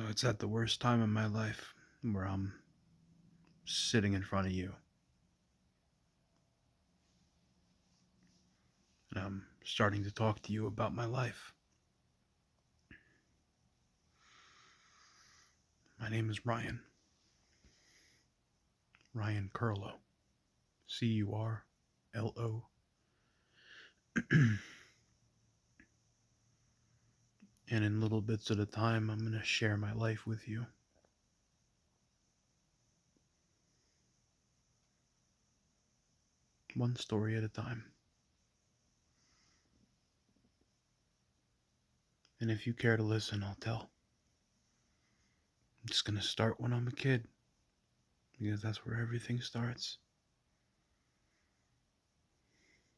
So it's at the worst time in my life where I'm sitting in front of you and I'm starting to talk to you about my life. My name is Ryan Curlo. Curlo. And in little bits at a time, I'm going to share my life with you. One story at a time. And if you care to listen, I'll tell. I'm just going to start when I'm a kid, because that's where everything starts.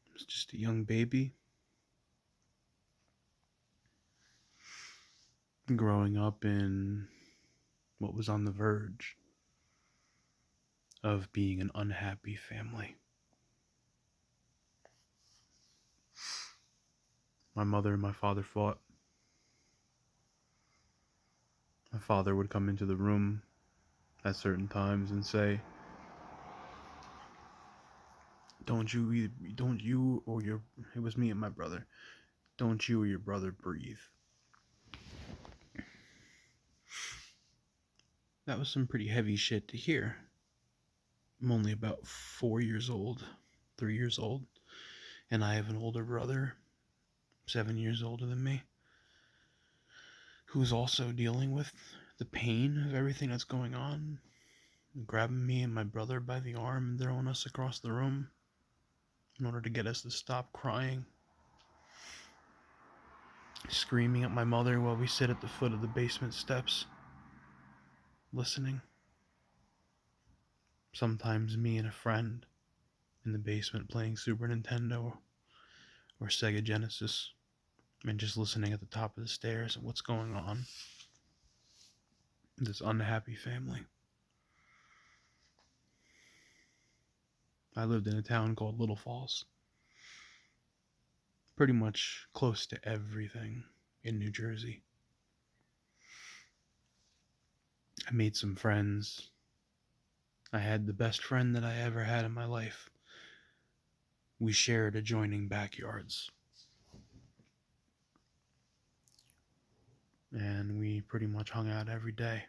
I was just a young baby growing up in what was on the verge of being an unhappy family. My mother and my father fought. My father would come into the room at certain times and say, don't you or your, it was me and my brother, don't you or your brother breathe. That was some pretty heavy shit to hear. I'm only about 4 years old, 3 years old, and I have an older brother, 7 years older than me, who's also dealing with the pain of everything that's going on, grabbing me and my brother by the arm and throwing us across the room in order to get us to stop crying, screaming at my mother while we sit at the foot of the basement steps, listening. Sometimes me and a friend in the basement playing Super Nintendo or Sega Genesis and just listening at the top of the stairs at what's going on. This unhappy family. I lived in a town called Little Falls. Pretty much close to everything in New Jersey. I made some friends. I had the best friend that I ever had in my life. We shared adjoining backyards. And we pretty much hung out every day.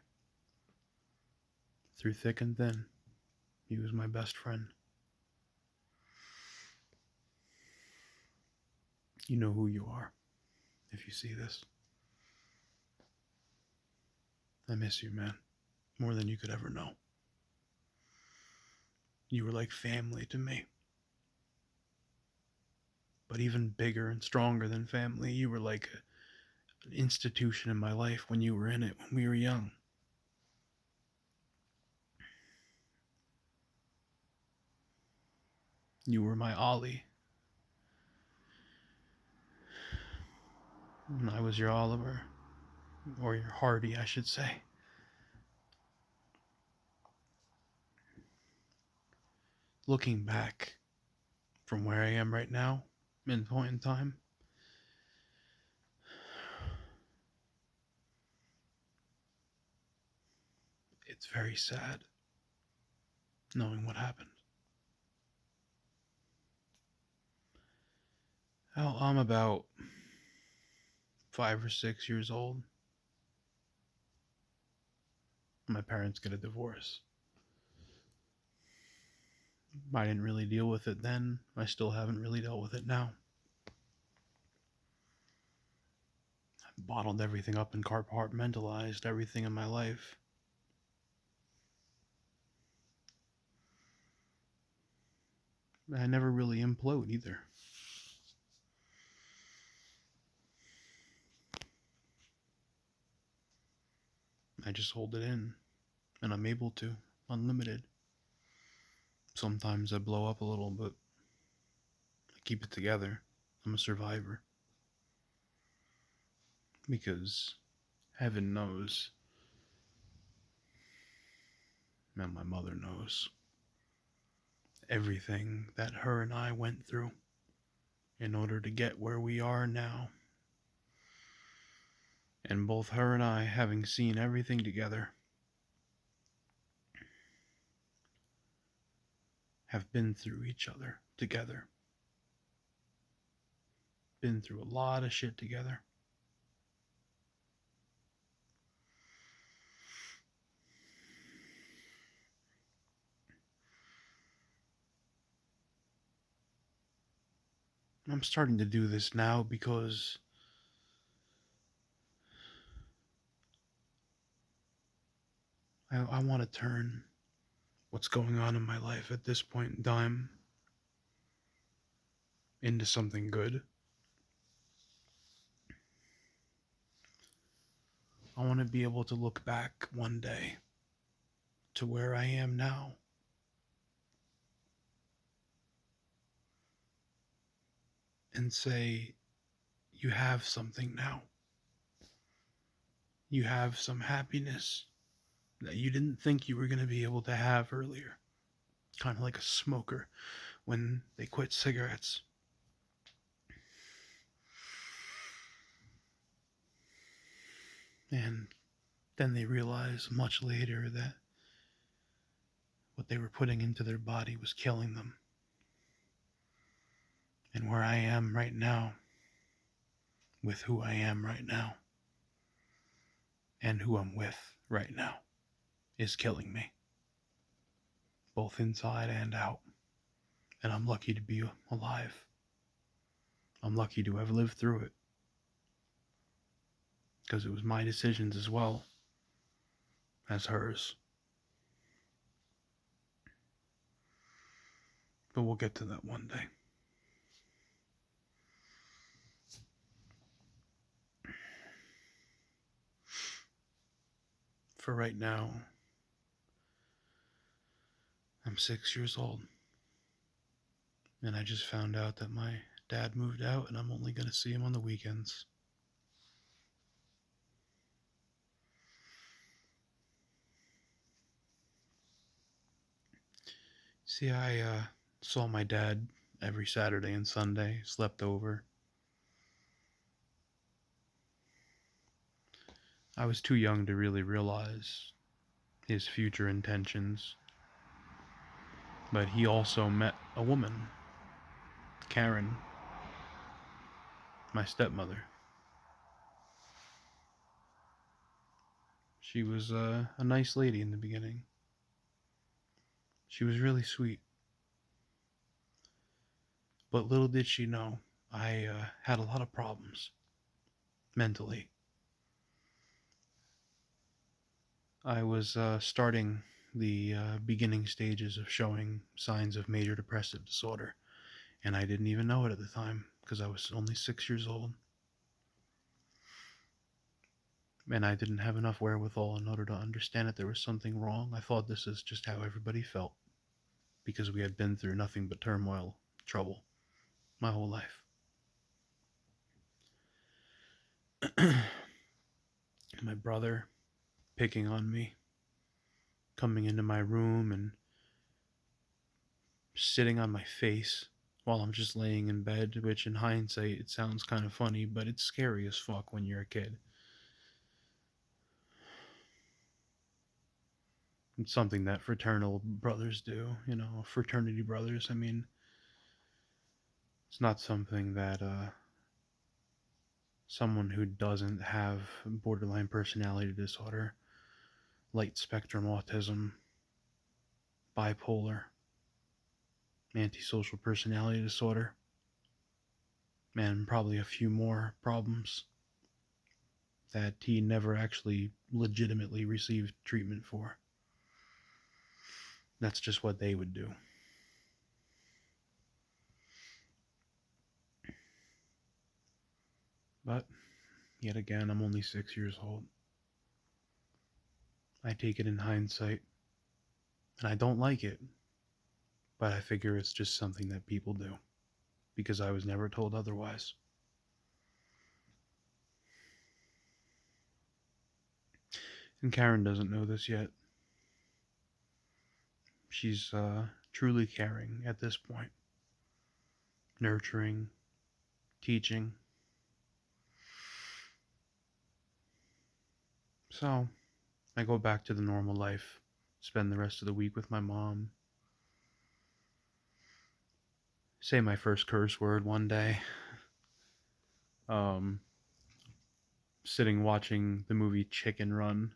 Through thick and thin, he was my best friend. You know who you are if you see this. I miss you, man, more than you could ever know. You were like family to me. But even bigger and stronger than family, you were like an institution in my life when you were in it, when we were young. You were my Ollie. And I was your Oliver. Or your Hardy, I should say. Looking back from where I am right now, in point in time, it's very sad knowing what happened. Well, I'm about 5 or 6 years old. My parents get a divorce. I didn't really deal with it then. I still haven't really dealt with it now. I bottled everything up and compartmentalized everything in my life. I never really implode either. I just hold it in, and I'm able to, unlimited. Sometimes I blow up a little, but I keep it together. I'm a survivor. Because heaven knows, and my mother knows, everything that her and I went through in order to get where we are now. And both her and I, having seen everything together, have been through each other together. Been through a lot of shit together. I'm starting to do this now because I want to turn what's going on in my life at this point in time into something good. I want to be able to look back one day to where I am now and say, you have something now. You have some happiness that you didn't think you were going to be able to have earlier. Kind of like a smoker when they quit cigarettes. And then they realize much later that what they were putting into their body was killing them. And where I am right now, with who I am right now, and who I'm with right now, is killing me. Both inside and out. And I'm lucky to be alive. I'm lucky to have lived through it. Because it was my decisions as well as hers. But we'll get to that one day. For right now, I'm 6 years old. And I just found out that my dad moved out and I'm only going to see him on the weekends. See, I saw my dad every Saturday and Sunday, slept over. I was too young to really realize his future intentions. But he also met a woman, Karen, my stepmother. She was a nice lady in the beginning. She was really sweet. But little did she know, I had a lot of problems mentally. I was starting the beginning stages of showing signs of major depressive disorder, and I didn't even know it at the time because I was only 6 years old. And I didn't have enough wherewithal in order to understand that there was something wrong. I thought this is just how everybody felt because we had been through nothing but turmoil, trouble, my whole life. My brother picking on me, coming into my room and sitting on my face while I'm just laying in bed, which in hindsight it sounds kind of funny, but it's scary as fuck when you're a kid. It's something that fraternal brothers do, fraternity brothers. I mean, it's not something that someone who doesn't have borderline personality disorder, light spectrum autism, bipolar, antisocial personality disorder, and probably a few more problems that he never actually legitimately received treatment for. That's just what they would do. But, yet again, I'm only 6 years old. I take it in hindsight, and I don't like it, but I figure it's just something that people do, because I was never told otherwise. And Karen doesn't know this yet. She's truly caring at this point. Nurturing, teaching. So I go back to the normal life, spend the rest of the week with my mom, say my first curse word one day, um, sitting watching the movie Chicken Run,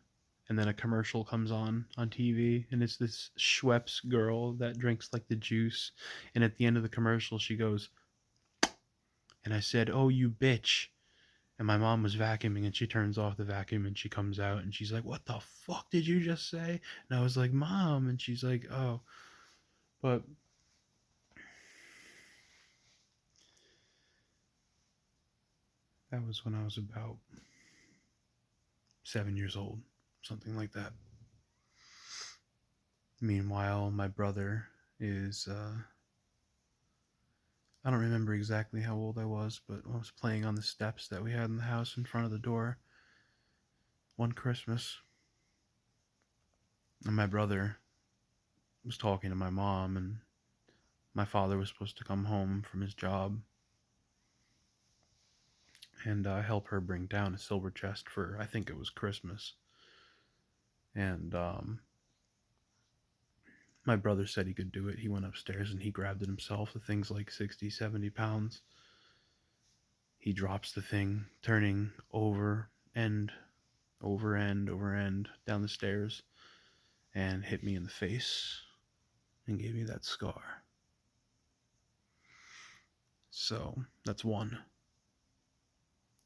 and then a commercial comes on TV, and it's this Schweppes girl that drinks like the juice, and at the end of the commercial she goes, and I said, "Oh, you bitch." And my mom was vacuuming, and she turns off the vacuum, and she comes out, and she's like, "What the fuck did you just say?" And I was like, "Mom," and she's like, "Oh." But that was when I was about 7 years old, something like that. Meanwhile, my brother is, I don't remember exactly how old I was, but I was playing on the steps that we had in the house in front of the door one Christmas. And my brother was talking to my mom, and my father was supposed to come home from his job and help her bring down a silver chest for, I think it was Christmas. And my brother said he could do it. He went upstairs and he grabbed it himself. The thing's like 60, 70 pounds. He drops the thing, turning over end, over end, over end down the stairs, and hit me in the face and gave me that scar. So that's one.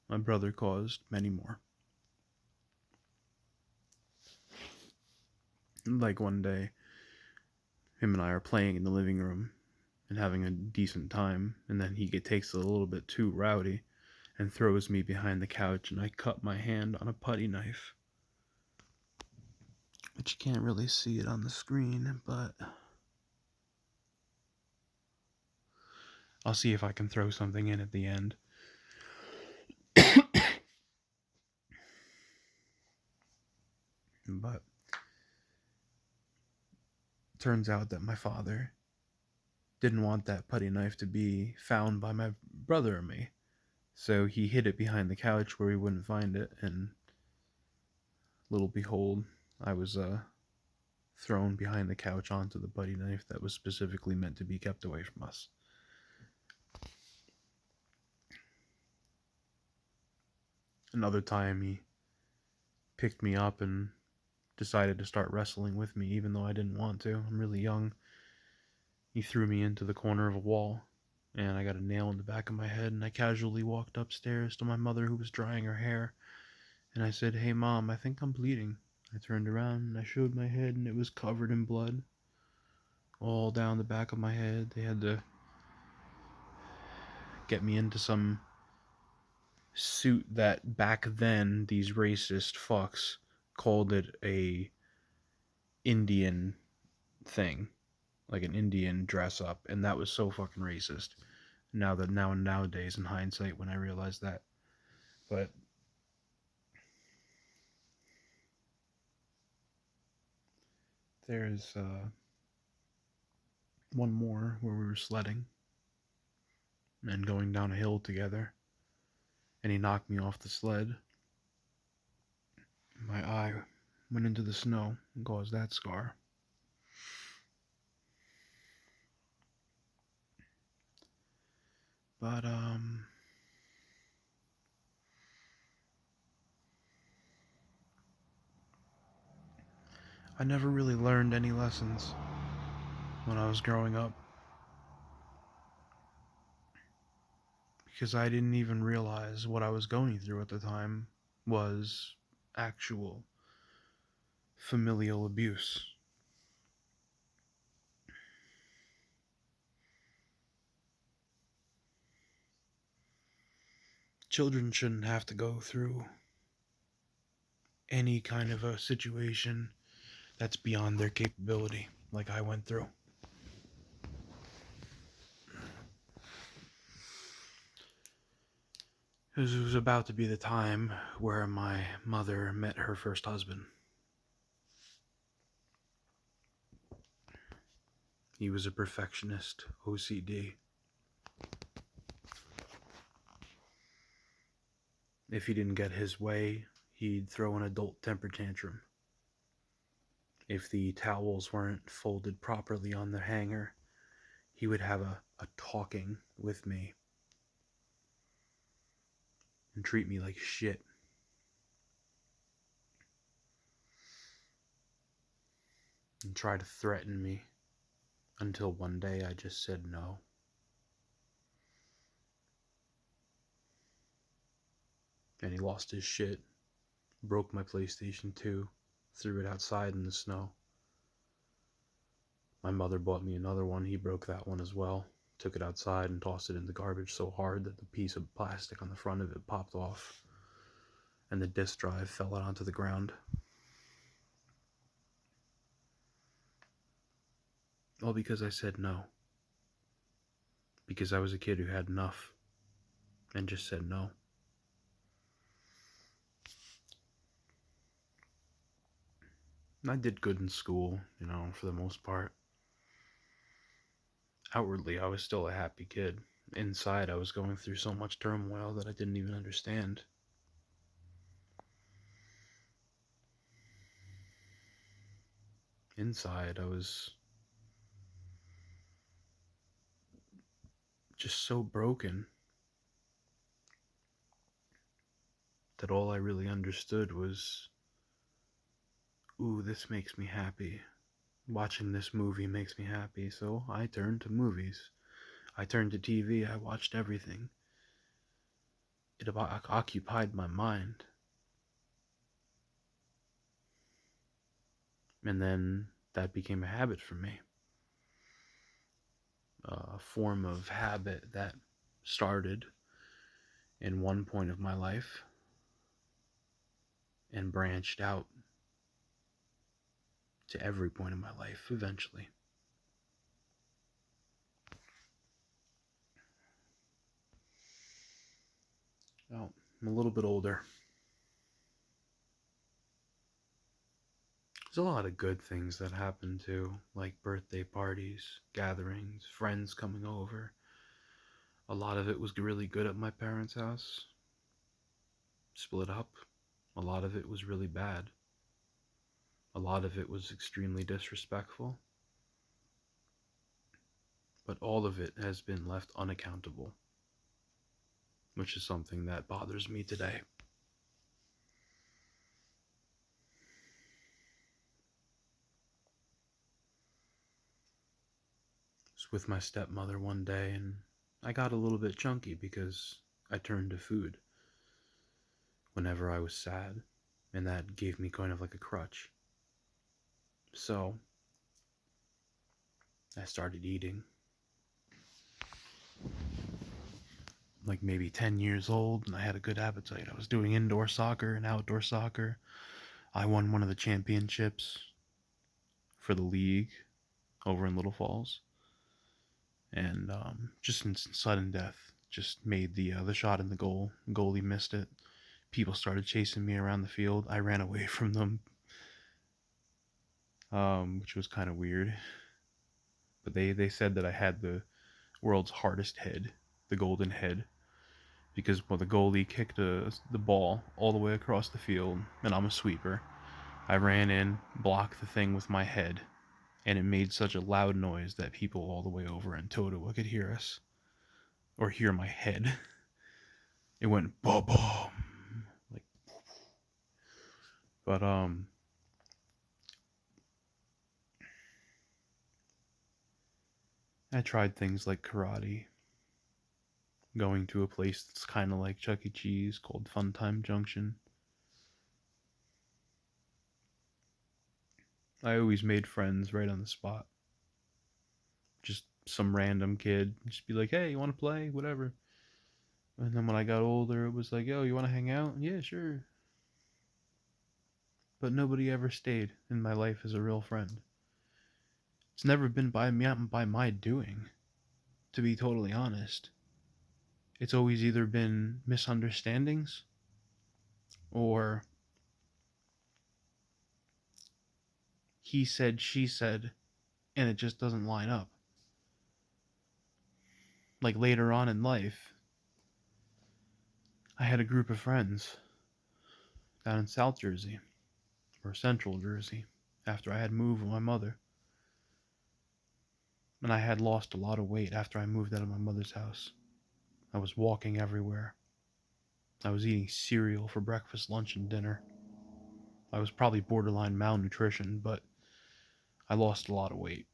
My brother caused many more. Like one day, him and I are playing in the living room and having a decent time, and then he takes it a little bit too rowdy and throws me behind the couch, and I cut my hand on a putty knife. But you can't really see it on the screen, but I'll see if I can throw something in at the end. But turns out that my father didn't want that putty knife to be found by my brother or me. So he hid it behind the couch where we wouldn't find it, and little behold, I was thrown behind the couch onto the putty knife that was specifically meant to be kept away from us. Another time he picked me up and decided to start wrestling with me even though I didn't want to. I'm really young. He threw me into the corner of a wall, and I got a nail in the back of my head, and I casually walked upstairs to my mother who was drying her hair, and I said, "Hey Mom, I think I'm bleeding." I turned around and I showed my head, and it was covered in blood all down the back of my head. They had to get me into some suit that back then these racist fucks called it a Indian thing, like an Indian dress up, and that was so fucking racist. Nowadays in hindsight when I realized that. But there's one more where we were sledding and going down a hill together, and he knocked me off the sled. My eye went into the snow and caused that scar. But I never really learned any lessons when I was growing up, because I didn't even realize what I was going through at the time was actual familial abuse. Children shouldn't have to go through any kind of a situation that's beyond their capability, like I went through. It was about to be the time where my mother met her first husband. He was a perfectionist, OCD. If he didn't get his way, he'd throw an adult temper tantrum. If the towels weren't folded properly on the hanger, he would have a talking with me and treat me like shit. And try to threaten me until one day I just said no. And he lost his shit, broke my PlayStation 2, threw it outside in the snow. My mother bought me another one. He broke that one as well. Took it outside and tossed it in the garbage so hard that the piece of plastic on the front of it popped off and the disk drive fell out onto the ground. All because I said no. Because I was a kid who had enough and just said no. I did good in school, for the most part. Outwardly, I was still a happy kid. Inside, I was going through so much turmoil that I didn't even understand. Inside, I was just so broken that all I really understood was, ooh, this makes me happy. Watching this movie makes me happy, so I turned to movies. I turned to TV, I watched everything. It occupied my mind. And then that became a habit for me. A form of habit that started in one point of my life and branched out to every point of my life eventually. Well, I'm a little bit older. There's a lot of good things that happen too, like birthday parties, gatherings, friends coming over. A lot of it was really good at my parents' house. Split up. A lot of it was really bad. A lot of it was extremely disrespectful. But all of it has been left unaccountable, which is something that bothers me today. I was with my stepmother one day and I got a little bit chunky because I turned to food whenever I was sad, and that gave me kind of like a crutch. So I started eating. Like maybe 10 years old, and I had a good appetite. I was doing indoor soccer and outdoor soccer. I won one of the championships for the league over in Little Falls. And just in sudden death, just made the shot in the goal. Goalie missed it. People started chasing me around the field. I ran away from them, which was kind of weird. But they said that I had the world's hardest head, the golden head, because the goalie kicked the ball all the way across the field, and I'm a sweeper. I ran in, blocked the thing with my head, and it made such a loud noise that people all the way over in Totowa could hear us, or hear my head. It went boom, boom, like. But I tried things like karate, going to a place that's kind of like Chuck E. Cheese called Funtime Junction. I always made friends right on the spot. Just some random kid, just be like, hey, you want to play? Whatever. And then when I got older, it was like, yo, you want to hang out? Yeah, sure. But nobody ever stayed in my life as a real friend. It's never been by my doing, to be totally honest. It's always either been misunderstandings or he said, she said, and it just doesn't line up. Like later on in life, I had a group of friends down in South Jersey, or Central Jersey, after I had moved with my mother. And I had lost a lot of weight after I moved out of my mother's house. I was walking everywhere. I was eating cereal for breakfast, lunch, and dinner. I was probably borderline malnutrition, but I lost a lot of weight.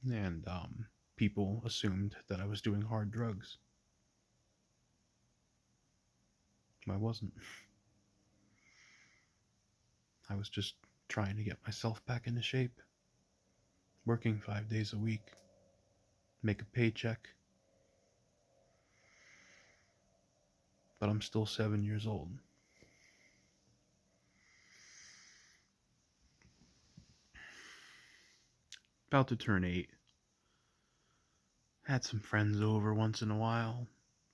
And people assumed that I was doing hard drugs. I wasn't. I was just trying to get myself back into shape, working 5 days a week, make a paycheck. But I'm still 7 years old. About to turn 8. Had some friends over once in a while,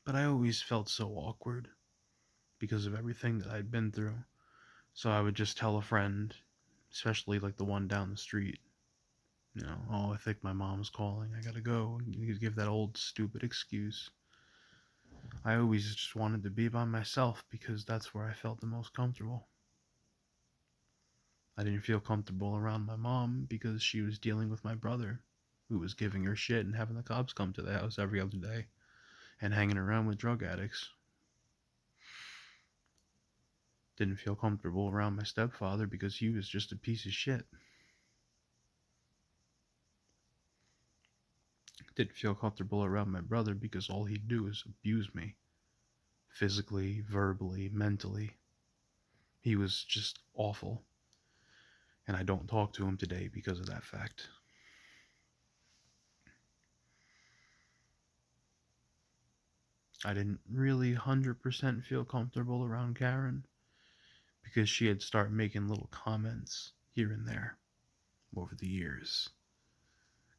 but I always felt so awkward because of everything that I'd been through. So I would just tell a friend, especially like the one down the street, oh, I think my mom's calling, I gotta go. And you could give that old stupid excuse. I always just wanted to be by myself because that's where I felt the most comfortable. I didn't feel comfortable around my mom because she was dealing with my brother, who was giving her shit and having the cops come to the house every other day and hanging around with drug addicts. Didn't feel comfortable around my stepfather because he was just a piece of shit. Didn't feel comfortable around my brother because all he'd do is abuse me. Physically, verbally, mentally. He was just awful. And I don't talk to him today because of that fact. I didn't really 100% feel comfortable around Karen because she had started making little comments here and there over the years.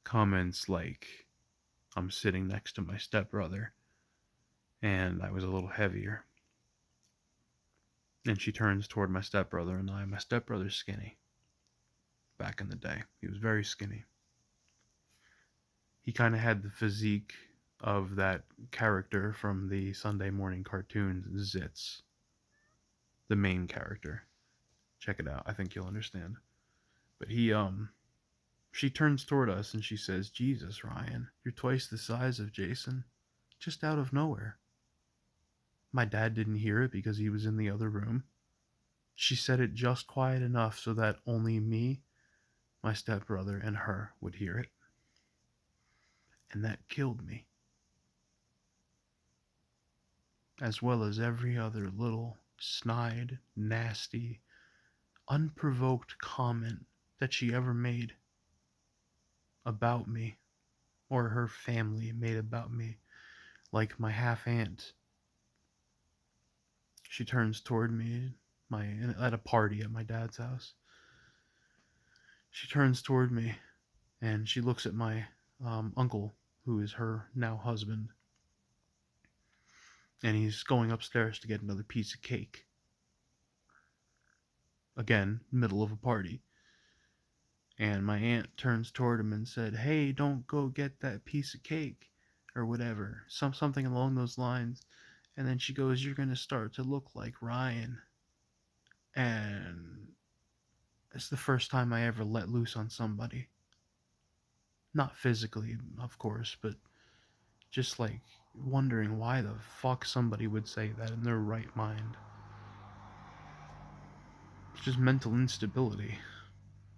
Comments like, I'm sitting next to my stepbrother and I was a little heavier. And she turns toward my stepbrother and I. My stepbrother's skinny. Back in the day, he was very skinny. He kind of had the physique of that character from the Sunday morning cartoons, Zitz. The main character. Check it out. I think you'll understand. But she turns toward us and she says, Jesus, Ryan, you're twice the size of Jason. Just out of nowhere. My dad didn't hear it because he was in the other room. She said it just quiet enough so that only me, my stepbrother, and her would hear it. And that killed me. As well as every other little, snide, nasty, unprovoked comment that she ever made about me, or her family made about me, like my half-aunt. She turns toward me at a party at my dad's house. She turns toward me and she looks at my uncle, who is her now husband, and he's going upstairs to get another piece of cake. Again, middle of a party. And my aunt turns toward him and said, hey, don't go get that piece of cake, or whatever, something along those lines. And then she goes, you're going to start to look like Ryan. And it's the first time I ever let loose on somebody. Not physically, of course, but just like wondering why the fuck somebody would say that in their right mind. It's just mental instability.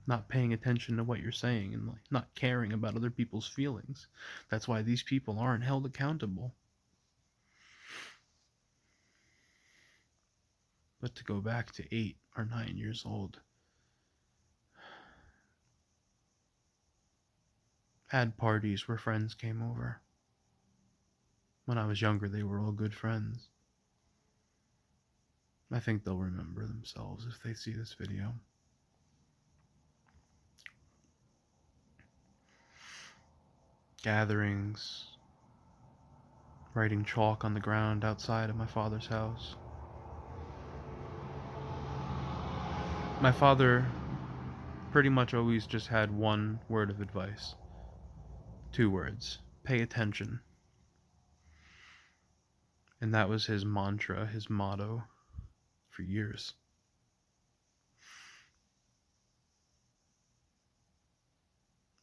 Not paying attention to what you're saying and like not caring about other people's feelings. That's why these people aren't held accountable. But to go back to 8 or 9 years old, had parties where friends came over. When I was younger, they were all good friends. I think they'll remember themselves if they see this video. Gatherings, writing chalk on the ground outside of my father's house. My father pretty much always just had one word of advice. 2 words. Pay attention. And that was his mantra, his motto. for years.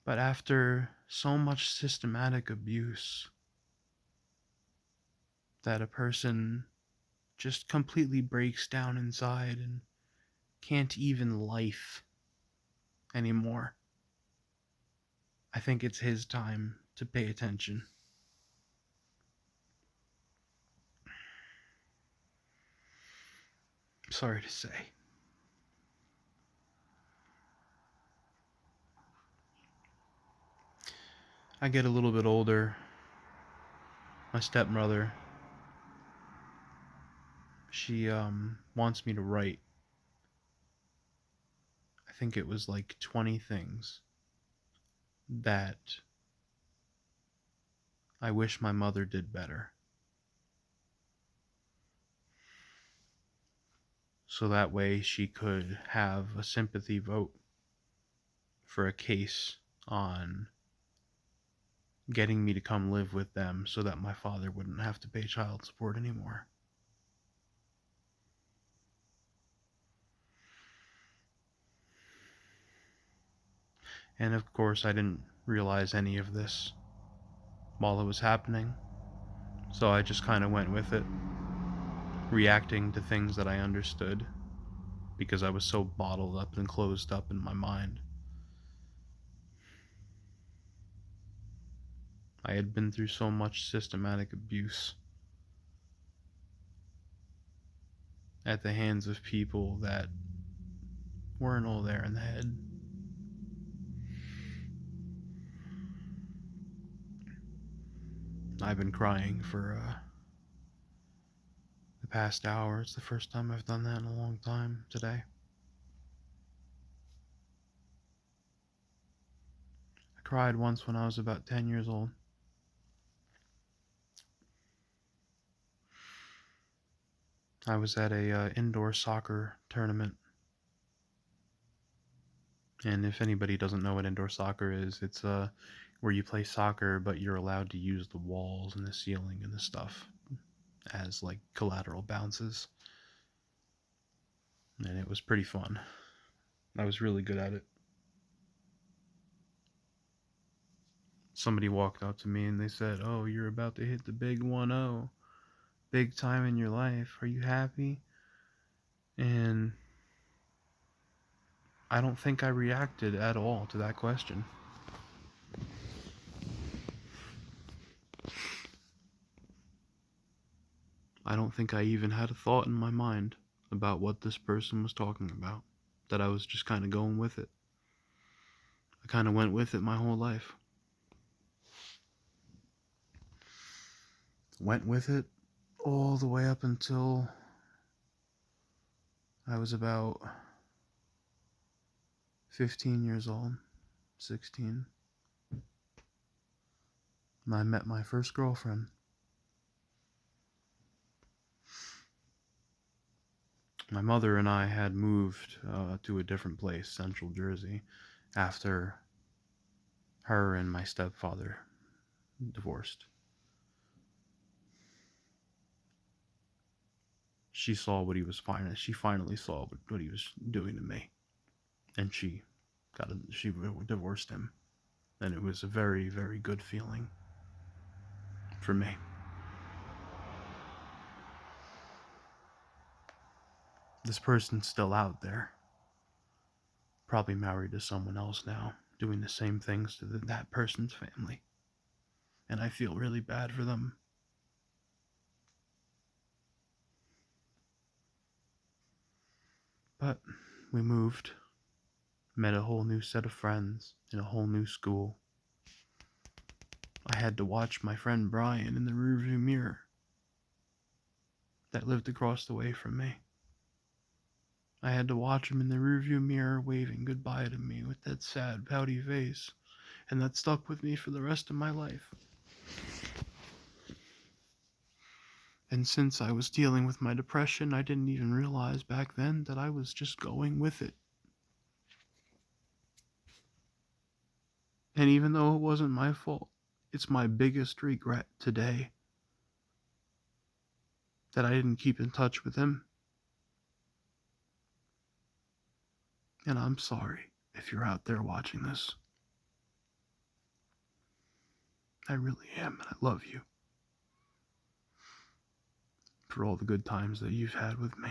But after so much systematic abuse that a person just completely breaks down inside and can't even life anymore, I think it's his time to pay attention. Sorry to say. I get a little bit older. My stepmother, she wants me to write. I think it was like 20 things that I wish my mother did better. So that way she could have a sympathy vote for a case on getting me to come live with them so that my father wouldn't have to pay child support anymore. And of course, I didn't realize any of this while it was happening, so I just kind of went with it, reacting to things that I understood because I was so bottled up and closed up in my mind. I had been through so much systematic abuse at the hands of people that weren't all there in the head. I've been crying for the past hour. It's the first time I've done that in a long time today. I cried once when I was about 10 years old. I was at a indoor soccer tournament. And if anybody doesn't know what indoor soccer is, it's where you play soccer, but you're allowed to use the walls and the ceiling and the stuff as like collateral bounces. And it was pretty fun. I was really good at it. Somebody walked up to me and they said, "Oh, you're about to hit the big 1-0. Big time in your life. Are you happy?" And I don't think I reacted at all to that question. I don't think I even had a thought in my mind about what this person was talking about, that I was just kind of going with it. I kind of went with it my whole life. Went with it all the way up until I was about 15 years old, 16. And I met my first girlfriend. My mother and I had moved to a different place, Central Jersey, after her and my stepfather divorced. She saw what he was she finally saw what he was doing to me, and she divorced him, and it was a very, very good feeling for me. This person's still out there, probably married to someone else now, doing the same things to that person's family, and I feel really bad for them. But we moved, met a whole new set of friends in a whole new school. I had to watch my friend Brian in the rearview mirror that lived across the way from me. I had to watch him in the rearview mirror waving goodbye to me with that sad, pouty face, and that stuck with me for the rest of my life. And since I was dealing with my depression, I didn't even realize back then that I was just going with it. And even though it wasn't my fault, it's my biggest regret today that I didn't keep in touch with him. And I'm sorry if you're out there watching this. I really am, and I love you for all the good times that you've had with me.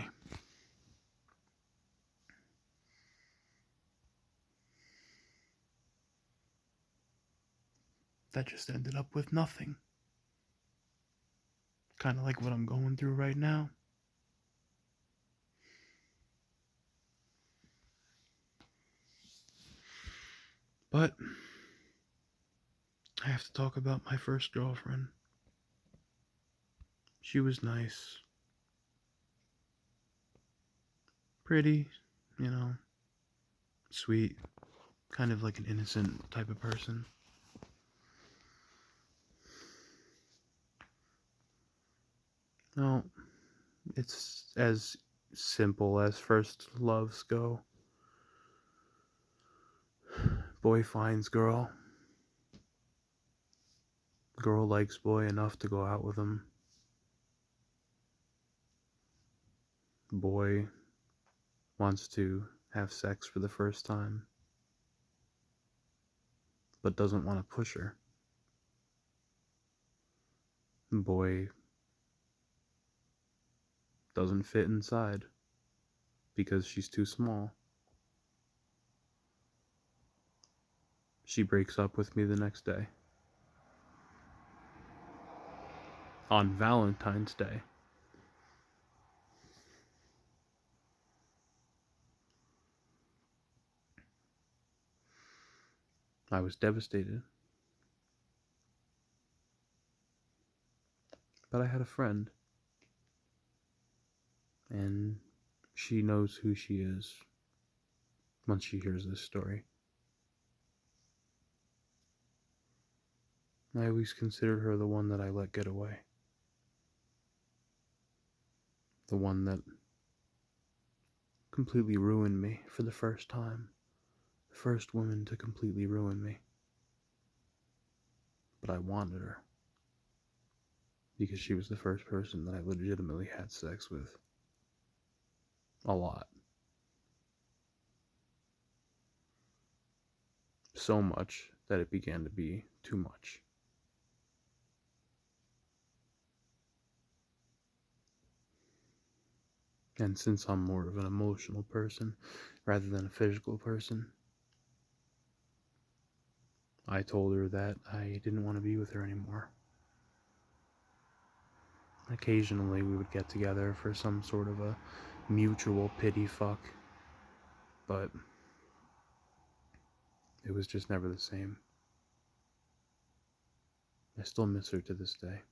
That just ended up with nothing. Kind of like what I'm going through right now. But I have to talk about my first girlfriend. She was nice. Pretty, you know, sweet. Kind of like an innocent type of person. No, it's as simple as first loves go. Boy finds girl. Girl likes boy enough to go out with him. Boy wants to have sex for the first time, but doesn't want to push her. Boy doesn't fit inside because she's too small. She breaks up with me the next day. On Valentine's Day. I was devastated. But I had a friend. And she knows who she is once she hears this story. I always considered her the one that I let get away. The one that completely ruined me for the first time. The first woman to completely ruin me. But I wanted her. Because she was the first person that I legitimately had sex with. A lot. So much that it began to be too much. And since I'm more of an emotional person rather than a physical person, I told her that I didn't want to be with her anymore. Occasionally we would get together for some sort of a mutual pity fuck, but it was just never the same. I still miss her to this day.